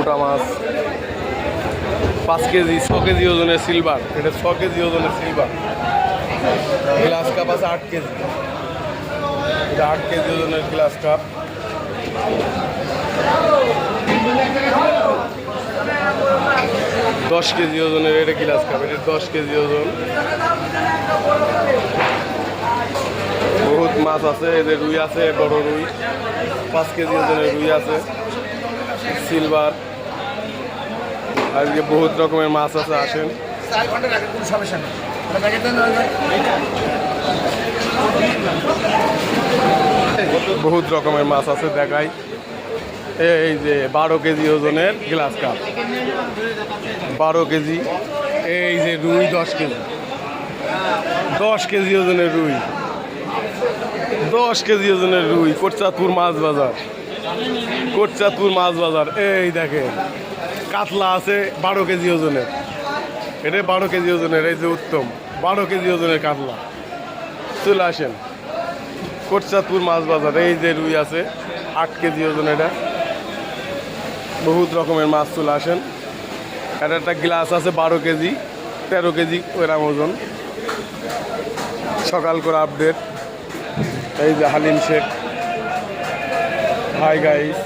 মোটা মাছ 5 KG 6 KG ওজনের silver, এটা 6 কেজি ওজনের সিলভার। গ্লাস কাপ আছে 8 কেজি, এটা 8 কেজি ওজনের গ্লাস কাপ। দশ কেজি ওজনের এটা গ্লাস কাপ, এটা 10 কেজি ওজন। বহুত মাছ আছে, এদের রুই আছে, বড় রুই 5 কেজি ওজনের রুই আছে, সিলভার। আজকে বহুত রকমের মাছ আছে, আসেন। বহুত রকমের মাছ আছে, দেখাই। এই যে 12 কেজি ওজনের গ্লাস কাপ, 12 কেজি। এই যে রুই 10 কেজি, 10 কেজি ওজনের রুই, 10 কেজি ওজনের রুই। কোটচাঁদপুর মাছ বাজার, কোটচাঁদপুর মাছ বাজার। এই দেখেন কাতলা আছে 12 কেজি ওজনের, এটা 12 কেজি ওজনের। এই যে উত্তম 12 কেজি ওজনের কাতলা। চলে আসেন কোটচাঁদপুর মাছ বাজার। এই যে রুই আছে 8 কেজি ওজন, এটা বহুত রকমের মাছ। চলে আসেন। এটা একটা গ্লাস আছে 12 কেজি, 13 কেজি ওইরাম ওজন। সকাল করে আপডেট। এই যে হালিম শেখ, হাই গাইস।